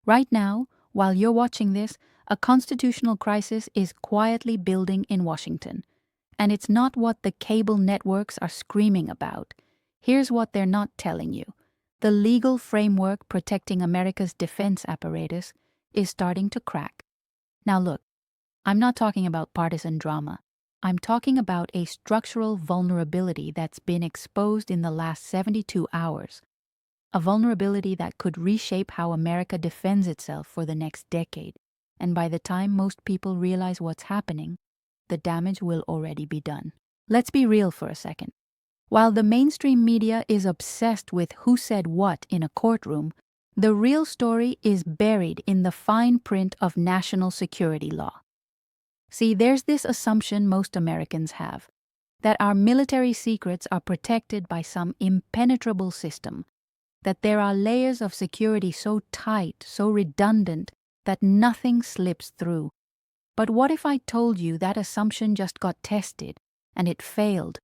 Right now, while you're watching this, a constitutional crisis is quietly building in Washington. And it's not what the cable networks are screaming about. Here's what they're not telling you. The legal framework protecting America's defense apparatus is starting to crack. Now look, I'm not talking about partisan drama. I'm talking about a structural vulnerability that's been exposed in the last 72 hours. A vulnerability that could reshape how America defends itself for the next decade. And by the time most people realize what's happening, the damage will already be done. Let's be real for a second. While the mainstream media is obsessed with who said what in a courtroom, the real story is buried in the fine print of national security law. See, there's this assumption most Americans have, that our military secrets are protected by some impenetrable system, that there are layers of security so tight, so redundant, that nothing slips through. But what if I told you that assumption just got tested and it failed?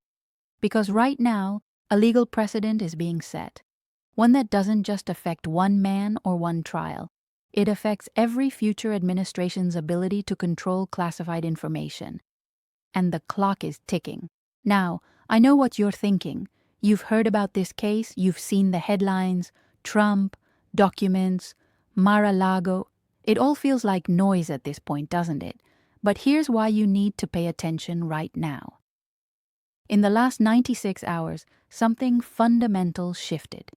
Because right now, a legal precedent is being set. One that doesn't just affect one man or one trial. It affects every future administration's ability to control classified information. And the clock is ticking. Now, I know what you're thinking. You've heard about this case, you've seen the headlines, Trump, documents, Mar-a-Lago. It all feels like noise at this point, doesn't it? But here's why you need to pay attention right now. In the last 96 hours, something fundamental shifted.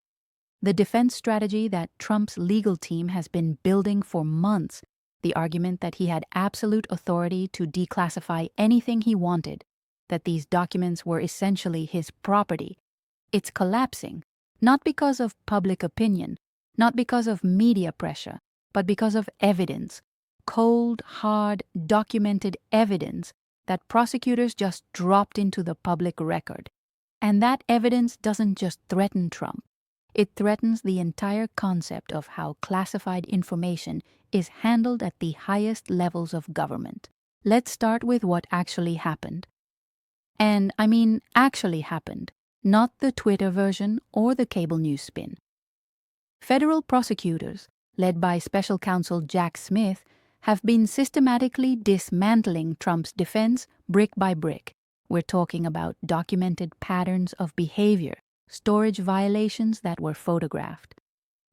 The defense strategy that Trump's legal team has been building for months, the argument that he had absolute authority to declassify anything he wanted, that these documents were essentially his property, it's collapsing, not because of public opinion, not because of media pressure, but because of evidence, cold, hard, documented evidence that prosecutors just dropped into the public record. And that evidence doesn't just threaten Trump. It threatens the entire concept of how classified information is handled at the highest levels of government. Let's start with what actually happened. And I mean actually happened, not the Twitter version or the cable news spin. Federal prosecutors, led by Special Counsel Jack Smith, have been systematically dismantling Trump's defense brick by brick. We're talking about documented patterns of behavior, storage violations that were photographed,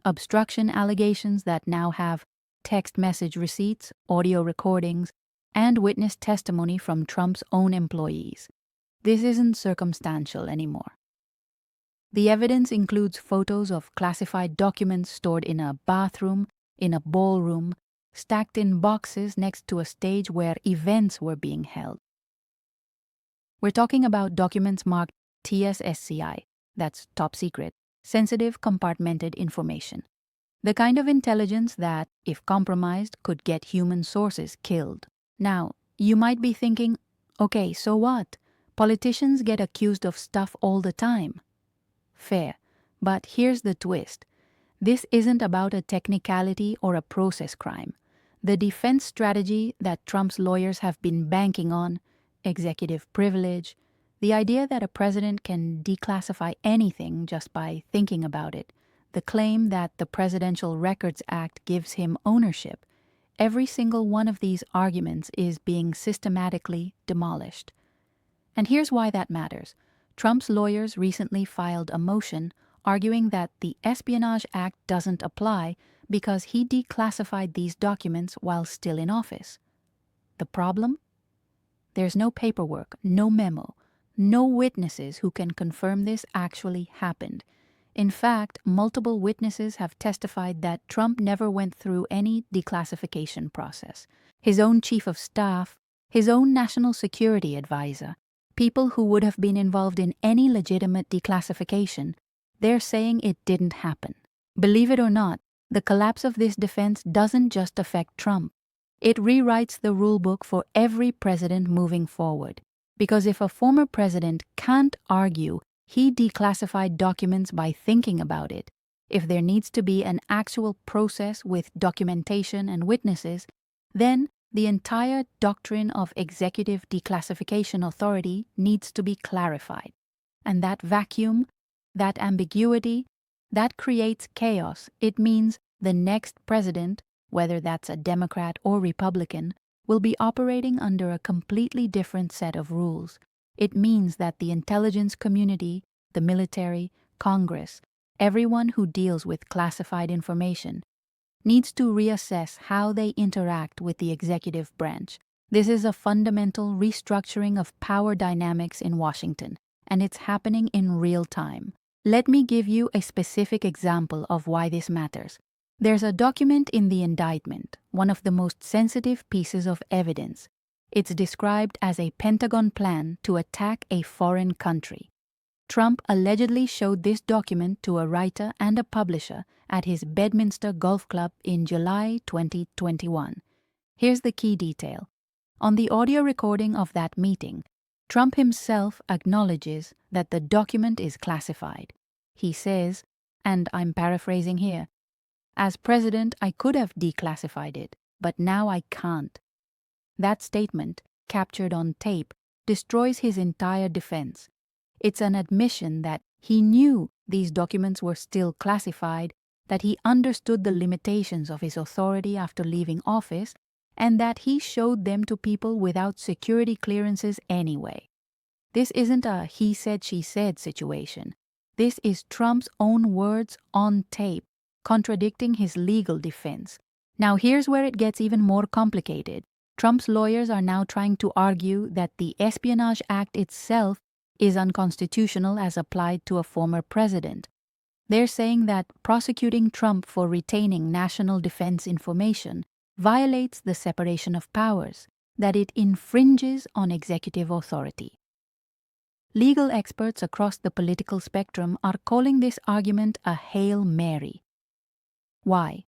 obstruction allegations that now have text message receipts, audio recordings, and witness testimony from Trump's own employees. This isn't circumstantial anymore. The evidence includes photos of classified documents stored in a bathroom, in a ballroom, stacked in boxes next to a stage where events were being held. We're talking about documents marked TSSCI, that's top secret, sensitive compartmented information. The kind of intelligence that, if compromised, could get human sources killed. Now, you might be thinking, okay, so what? Politicians get accused of stuff all the time. Fair, but here's the twist. This isn't about a technicality or a process crime. The defense strategy that Trump's lawyers have been banking on, executive privilege, the idea that a president can declassify anything just by thinking about it, the claim that the Presidential Records Act gives him ownership, every single one of these arguments is being systematically demolished. And here's why that matters. Trump's lawyers recently filed a motion arguing that the Espionage Act doesn't apply because he declassified these documents while still in office. The problem? There's no paperwork, no memo, no witnesses who can confirm this actually happened. In fact, multiple witnesses have testified that Trump never went through any declassification process. His own chief of staff, his own national security advisor, people who would have been involved in any legitimate declassification, they're saying it didn't happen. Believe it or not, the collapse of this defense doesn't just affect Trump. It rewrites the rulebook for every president moving forward. Because if a former president can't argue he declassified documents by thinking about it, if there needs to be an actual process with documentation and witnesses, then the entire doctrine of executive declassification authority needs to be clarified. And that vacuum, that ambiguity, that creates chaos. It means the next president, whether that's a Democrat or Republican, will be operating under a completely different set of rules. It means that the intelligence community, the military, Congress, everyone who deals with classified information, needs to reassess how they interact with the executive branch. This is a fundamental restructuring of power dynamics in Washington, and it's happening in real time. Let me give you a specific example of why this matters. There's a document in the indictment, one of the most sensitive pieces of evidence. It's described as a Pentagon plan to attack a foreign country. Trump allegedly showed this document to a writer and a publisher at his Bedminster Golf Club in July 2021. Here's the key detail. On the audio recording of that meeting, Trump himself acknowledges that the document is classified. He says, and I'm paraphrasing here, "As president, I could have declassified it, but now I can't." That statement, captured on tape, destroys his entire defense. It's an admission that he knew these documents were still classified, that he understood the limitations of his authority after leaving office, and that he showed them to people without security clearances anyway. This isn't a he said, she said situation. This is Trump's own words on tape, contradicting his legal defense. Now here's where it gets even more complicated. Trump's lawyers are now trying to argue that the Espionage Act itself is unconstitutional as applied to a former president. They're saying that prosecuting Trump for retaining national defense information violates the separation of powers, that it infringes on executive authority. Legal experts across the political spectrum are calling this argument a Hail Mary. Why?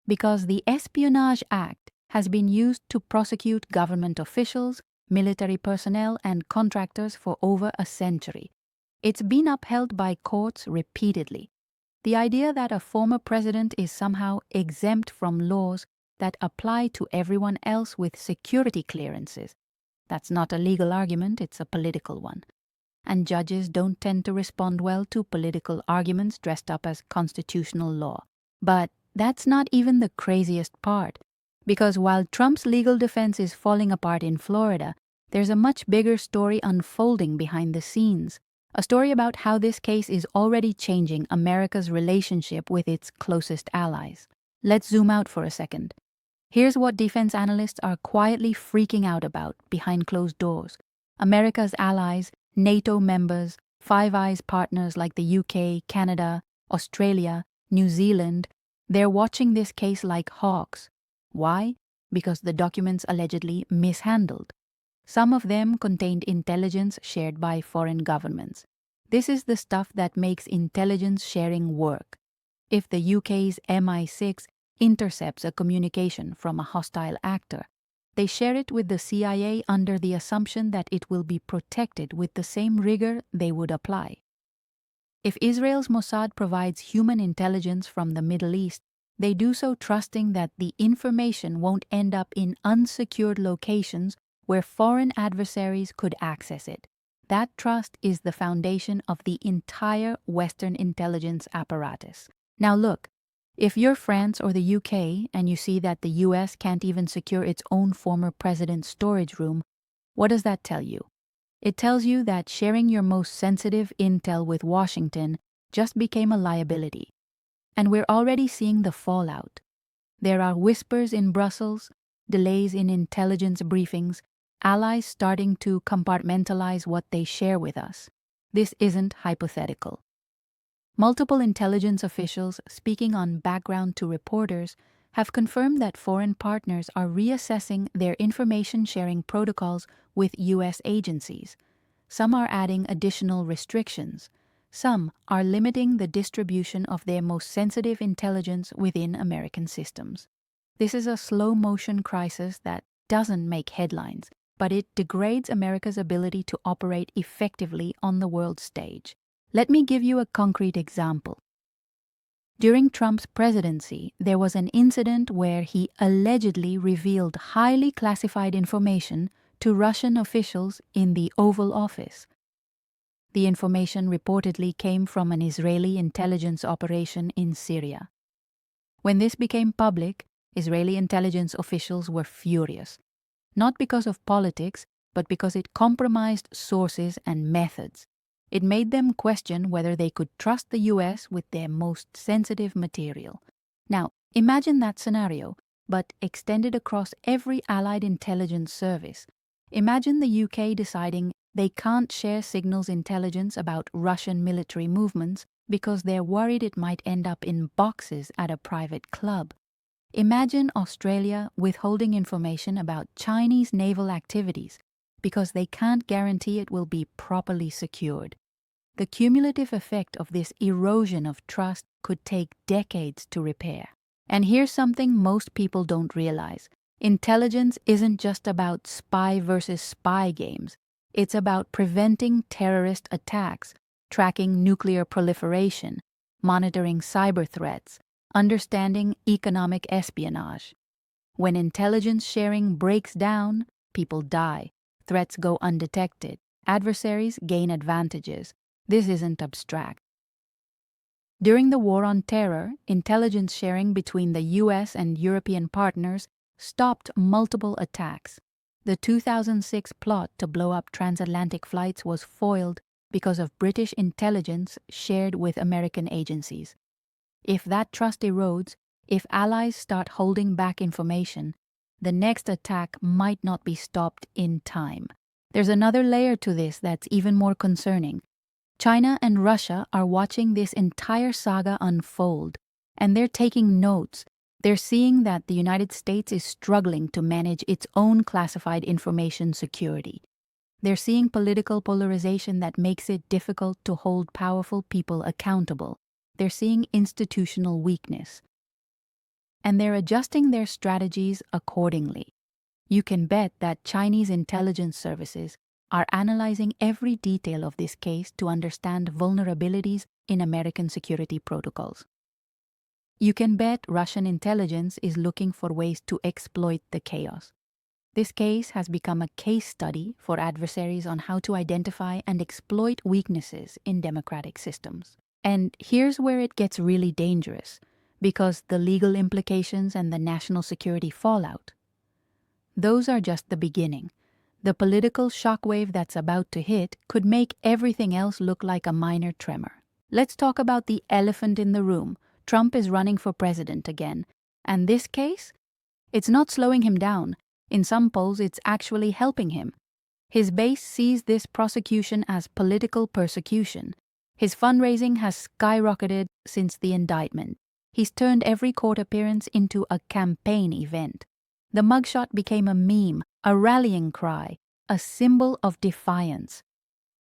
Because the Espionage Act has been used to prosecute government officials, military personnel, and contractors for over a century. It's been upheld by courts repeatedly. The idea that a former president is somehow exempt from laws that apply to everyone else with security clearances, that's not a legal argument, it's a political one. And judges don't tend to respond well to political arguments dressed up as constitutional law. But that's not even the craziest part, because while Trump's legal defense is falling apart in Florida, there's a much bigger story unfolding behind the scenes, a story about how this case is already changing America's relationship with its closest allies. Let's zoom out for a second. Here's what defense analysts are quietly freaking out about behind closed doors. America's allies, NATO members, Five Eyes partners like the UK, Canada, Australia, New Zealand, they're watching this case like hawks. Why? Because the documents allegedly mishandled. Some of them contained intelligence shared by foreign governments. This is the stuff that makes intelligence sharing work. If the UK's MI6 intercepts a communication from a hostile actor, they share it with the CIA under the assumption that it will be protected with the same rigor they would apply. If Israel's Mossad provides human intelligence from the Middle East, they do so trusting that the information won't end up in unsecured locations where foreign adversaries could access it. That trust is the foundation of the entire Western intelligence apparatus. Now look, if you're France or the UK and you see that the US can't even secure its own former president's storage room, what does that tell you? It tells you that sharing your most sensitive intel with Washington just became a liability. And we're already seeing the fallout. There are whispers in Brussels, delays in intelligence briefings, allies starting to compartmentalize what they share with us. This isn't hypothetical. Multiple intelligence officials speaking on background to reporters have confirmed that foreign partners are reassessing their information sharing protocols with US agencies. Some are adding additional restrictions. Some are limiting the distribution of their most sensitive intelligence within American systems. This is a slow-motion crisis that doesn't make headlines, but it degrades America's ability to operate effectively on the world stage. Let me give you a concrete example. During Trump's presidency, there was an incident where he allegedly revealed highly classified information to Russian officials in the Oval Office. The information reportedly came from an Israeli intelligence operation in Syria. When this became public, Israeli intelligence officials were furious, not because of politics, but because it compromised sources and methods. It made them question whether they could trust the US with their most sensitive material. Now, imagine that scenario, but extended across every Allied intelligence service. Imagine the UK deciding they can't share signals intelligence about Russian military movements because they're worried it might end up in boxes at a private club. Imagine Australia withholding information about Chinese naval activities because they can't guarantee it will be properly secured. The cumulative effect of this erosion of trust could take decades to repair. And here's something most people don't realize. Intelligence isn't just about spy versus spy games. It's about preventing terrorist attacks, tracking nuclear proliferation, monitoring cyber threats, understanding economic espionage. When intelligence sharing breaks down, people die, threats go undetected, adversaries gain advantages. This isn't abstract. During the War on Terror, intelligence sharing between the US and European partners stopped multiple attacks. The 2006 plot to blow up transatlantic flights was foiled because of British intelligence shared with American agencies. If that trust erodes, if allies start holding back information, the next attack might not be stopped in time. There's another layer to this that's even more concerning. China and Russia are watching this entire saga unfold, and they're taking notes. They're seeing that the United States is struggling to manage its own classified information security. They're seeing political polarization that makes it difficult to hold powerful people accountable. They're seeing institutional weakness. And they're adjusting their strategies accordingly. You can bet that Chinese intelligence services are analyzing every detail of this case to understand vulnerabilities in American security protocols. You can bet Russian intelligence is looking for ways to exploit the chaos. This case has become a case study for adversaries on how to identify and exploit weaknesses in democratic systems. And here's where it gets really dangerous, because the legal implications and the national security fallout, those are just the beginning. The political shockwave that's about to hit could make everything else look like a minor tremor. Let's talk about the elephant in the room. Trump is running for president again. And this case? It's not slowing him down. In some polls, it's actually helping him. His base sees this prosecution as political persecution. His fundraising has skyrocketed since the indictment. He's turned every court appearance into a campaign event. The mugshot became a meme, a rallying cry, a symbol of defiance.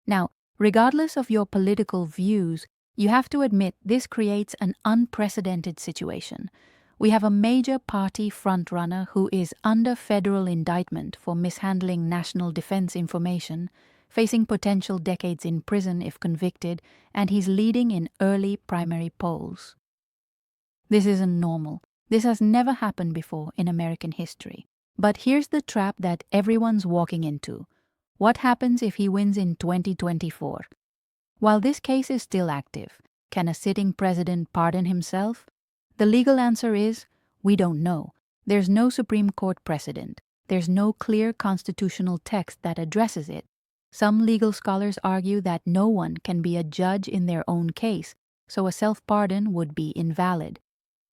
Now, regardless of your political views, you have to admit this creates an unprecedented situation. We have a major party frontrunner who is under federal indictment for mishandling national defense information, facing potential decades in prison if convicted, and he's leading in early primary polls. This isn't normal. This has never happened before in American history. But here's the trap that everyone's walking into. What happens if he wins in 2024? While this case is still active, can a sitting president pardon himself? The legal answer is, we don't know. There's no Supreme Court precedent. There's no clear constitutional text that addresses it. Some legal scholars argue that no one can be a judge in their own case, so a self-pardon would be invalid.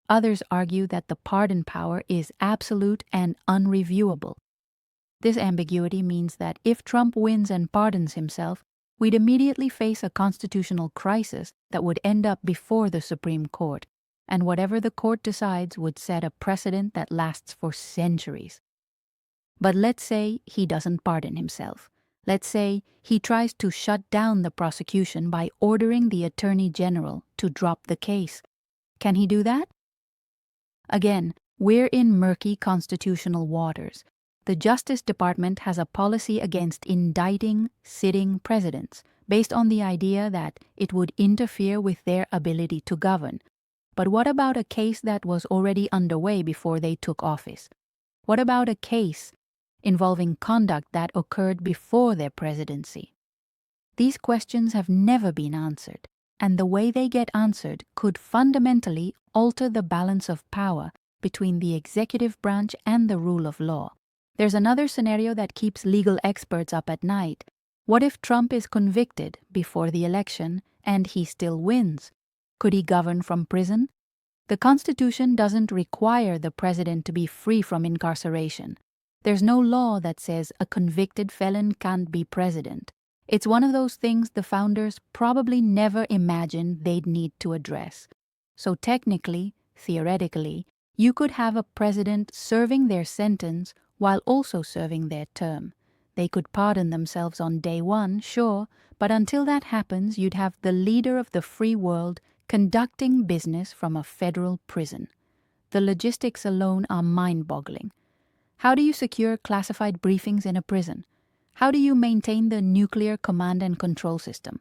Others argue that the pardon power is absolute and unreviewable. This ambiguity means that if Trump wins and pardons himself, we'd immediately face a constitutional crisis that would end up before the Supreme Court, and whatever the court decides would set a precedent that lasts for centuries. But let's say he doesn't pardon himself. Let's say he tries to shut down the prosecution by ordering the Attorney General to drop the case. Can he do that? Again, we're in murky constitutional waters. The Justice Department has a policy against indicting sitting presidents, based on the idea that it would interfere with their ability to govern. But what about a case that was already underway before they took office? What about a case involving conduct that occurred before their presidency? These questions have never been answered. and the way they get answered could fundamentally alter the balance of power between the executive branch and the rule of law. There's another scenario that keeps legal experts up at night. What if Trump is convicted before the election and he still wins? Could he govern from prison? The Constitution doesn't require the president to be free from incarceration. There's no law that says a convicted felon can't be president. It's one of those things the founders probably never imagined they'd need to address. So technically, theoretically, you could have a president serving their sentence while also serving their term. They could pardon themselves on day one, sure, but until that happens, you'd have the leader of the free world conducting business from a federal prison. The logistics alone are mind-boggling. How do you secure classified briefings in a prison? How do you maintain the nuclear command and control system?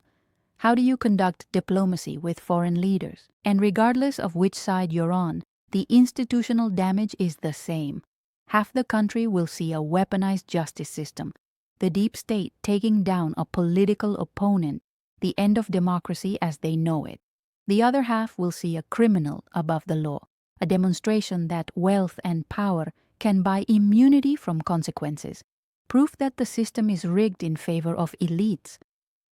How do you conduct diplomacy with foreign leaders? And regardless of which side you're on, the institutional damage is the same. Half the country will see a weaponized justice system, the deep state taking down a political opponent, the end of democracy as they know it. The other half will see a criminal above the law, a demonstration that wealth and power can buy immunity from consequences, proof that the system is rigged in favor of elites.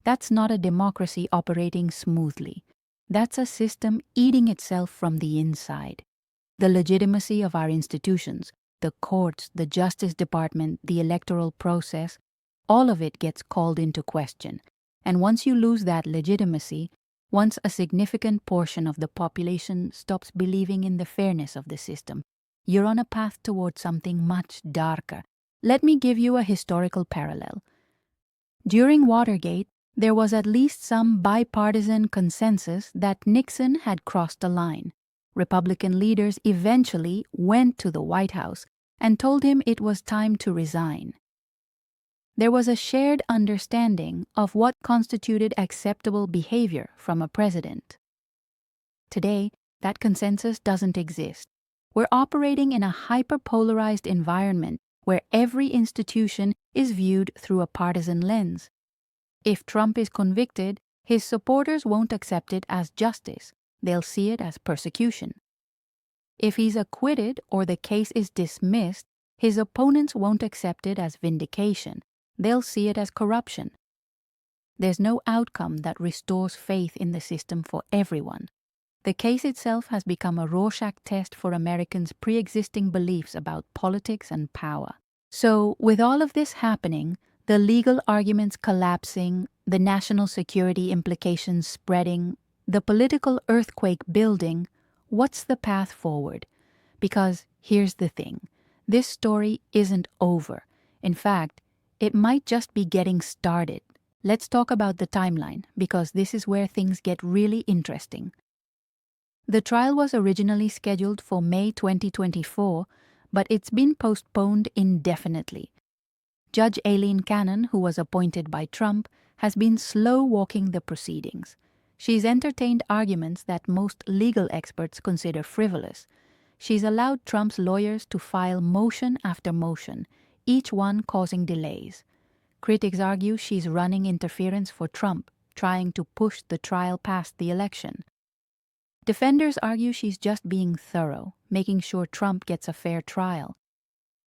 That's not a democracy operating smoothly. That's a system eating itself from the inside. The legitimacy of our institutions, the courts, the Justice Department, the electoral process, all of it gets called into question. And once you lose that legitimacy, once a significant portion of the population stops believing in the fairness of the system, you're on a path toward something much darker. Let me give you a historical parallel. During Watergate, there was at least some bipartisan consensus that Nixon had crossed a line. Republican leaders eventually went to the White House and told him it was time to resign. There was a shared understanding of what constituted acceptable behavior from a president. Today, that consensus doesn't exist. We're operating in a hyper-polarized environment where every institution is viewed through a partisan lens. If Trump is convicted, his supporters won't accept it as justice. They'll see it as persecution. If he's acquitted or the case is dismissed, his opponents won't accept it as vindication. They'll see it as corruption. There's no outcome that restores faith in the system for everyone. The case itself has become a Rorschach test for Americans' pre-existing beliefs about politics and power. So, with all of this happening, the legal arguments collapsing, the national security implications spreading, the political earthquake building, what's the path forward? Because here's the thing, this story isn't over. In fact, it might just be getting started. Let's talk about the timeline, because this is where things get really interesting. The trial was originally scheduled for May 2024, but it's been postponed indefinitely. Judge Aileen Cannon, who was appointed by Trump, has been slow-walking the proceedings. She's entertained arguments that most legal experts consider frivolous. She's allowed Trump's lawyers to file motion after motion, each one causing delays. Critics argue she's running interference for Trump, trying to push the trial past the election. Defenders argue she's just being thorough, making sure Trump gets a fair trial.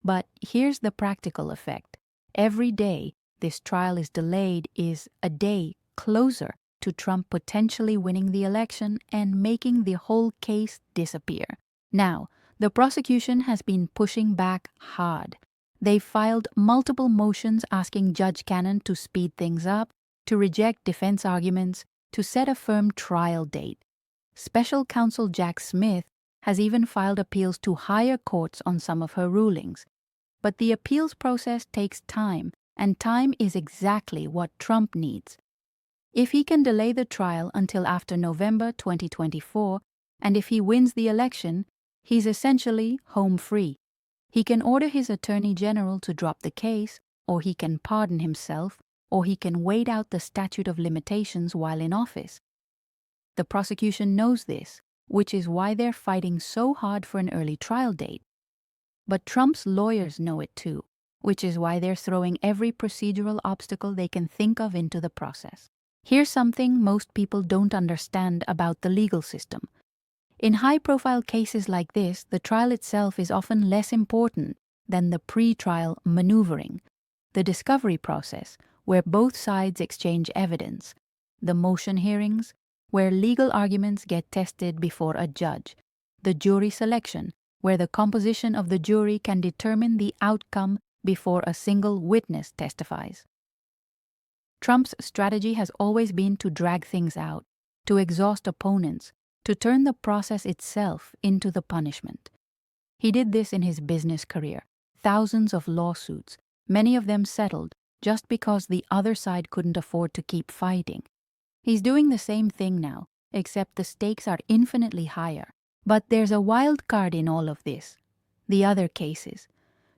But here's the practical effect. Every day this trial is delayed is a day closer to Trump potentially winning the election and making the whole case disappear. Now, the prosecution has been pushing back hard. They've filed multiple motions asking Judge Cannon to speed things up, to reject defense arguments, to set a firm trial date. Special counsel Jack Smith has even filed appeals to higher courts on some of her rulings. But the appeals process takes time, and time is exactly what Trump needs. If he can delay the trial until after November 2024, and if he wins the election, he's essentially home free. He can order his attorney general to drop the case, or he can pardon himself, or he can wait out the statute of limitations while in office. The prosecution knows this, which is why they're fighting so hard for an early trial date. But Trump's lawyers know it too, which is why they're throwing every procedural obstacle they can think of into the process. Here's something most people don't understand about the legal system. In high-profile cases like this, the trial itself is often less important than the pre-trial maneuvering, the discovery process, where both sides exchange evidence, the motion hearings, where legal arguments get tested before a judge, the jury selection, where the composition of the jury can determine the outcome before a single witness testifies. Trump's strategy has always been to drag things out, to exhaust opponents, to turn the process itself into the punishment. He did this in his business career. Thousands of lawsuits, many of them settled just because the other side couldn't afford to keep fighting. He's doing the same thing now, except the stakes are infinitely higher. But there's a wild card in all of this: the other cases.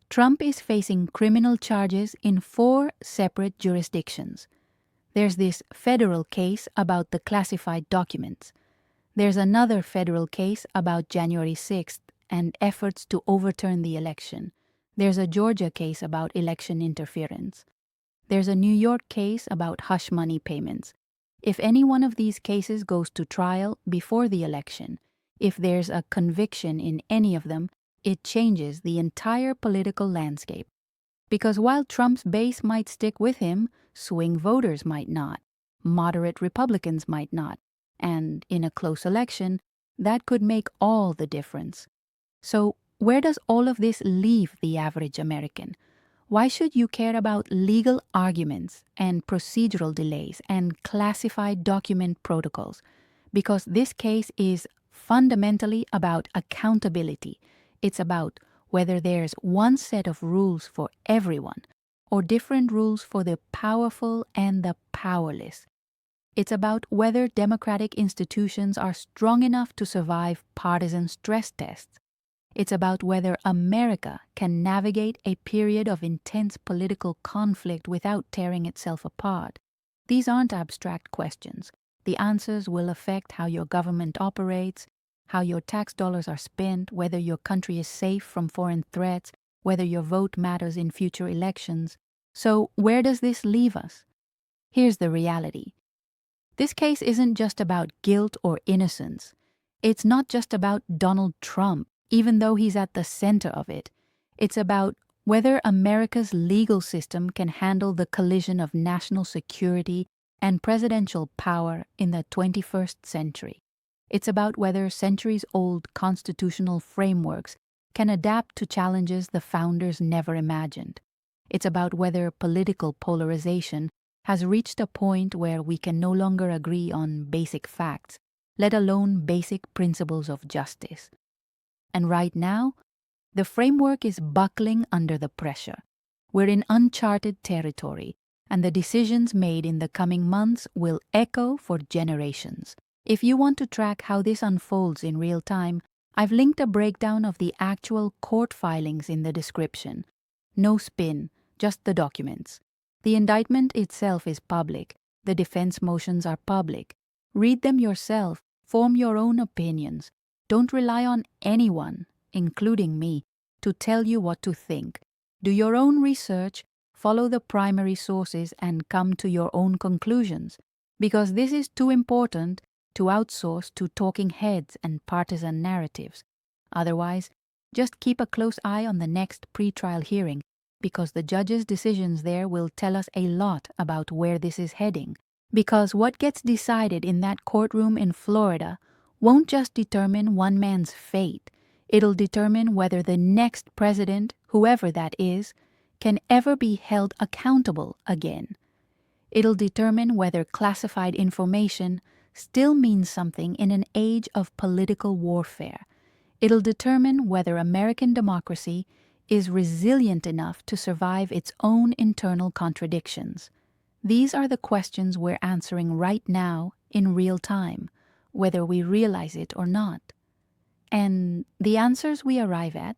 Trump is facing criminal charges in 4 separate jurisdictions. There's this federal case about the classified documents. There's another federal case about January 6th and efforts to overturn the election. There's a Georgia case about election interference. There's a New York case about hush money payments. If any one of these cases goes to trial before the election, if there's a conviction in any of them, it changes the entire political landscape. Because while Trump's base might stick with him, swing voters might not, moderate Republicans might not, and in a close election, that could make all the difference. So, where does all of this leave the average American? Why should you care about legal arguments and procedural delays and classified document protocols? Because this case is fundamentally about accountability. It's about whether there's one set of rules for everyone or different rules for the powerful and the powerless. It's about whether democratic institutions are strong enough to survive partisan stress tests. It's about whether America can navigate a period of intense political conflict without tearing itself apart. These aren't abstract questions. The answers will affect how your government operates, how your tax dollars are spent, whether your country is safe from foreign threats, whether your vote matters in future elections. So, where does this leave us? Here's the reality. This case isn't just about guilt or innocence. It's not just about Donald Trump, even though he's at the center of it. It's about whether America's legal system can handle the collision of national security and presidential power in the 21st century. It's about whether centuries-old constitutional frameworks can adapt to challenges the founders never imagined. It's about whether political polarization has reached a point where we can no longer agree on basic facts, let alone basic principles of justice. And right now, the framework is buckling under the pressure. We're in uncharted territory, and the decisions made in the coming months will echo for generations. If you want to track how this unfolds in real time, I've linked a breakdown of the actual court filings in the description. No spin, just the documents. The indictment itself is public. The defense motions are public. Read them yourself. Form your own opinions. Don't rely on anyone, including me, to tell you what to think. Do your own research, follow the primary sources, and come to your own conclusions. Because this is too important to outsource to talking heads and partisan narratives. Otherwise, just keep a close eye on the next pre-trial hearing, because the judge's decisions there will tell us a lot about where this is heading. Because what gets decided in that courtroom in Florida won't just determine one man's fate. It'll determine whether the next president, whoever that is, can ever be held accountable again. It'll determine whether classified information still means something in an age of political warfare. It'll determine whether American democracy is resilient enough to survive its own internal contradictions. These are the questions we're answering right now in real time, whether we realize it or not. And the answers we arrive at,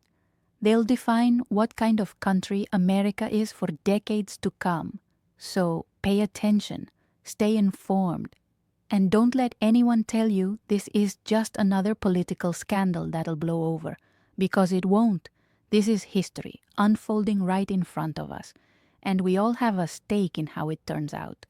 they'll define what kind of country America is for decades to come. So pay attention, stay informed, and don't let anyone tell you this is just another political scandal that'll blow over, because it won't. This is history, unfolding right in front of us, and we all have a stake in how it turns out.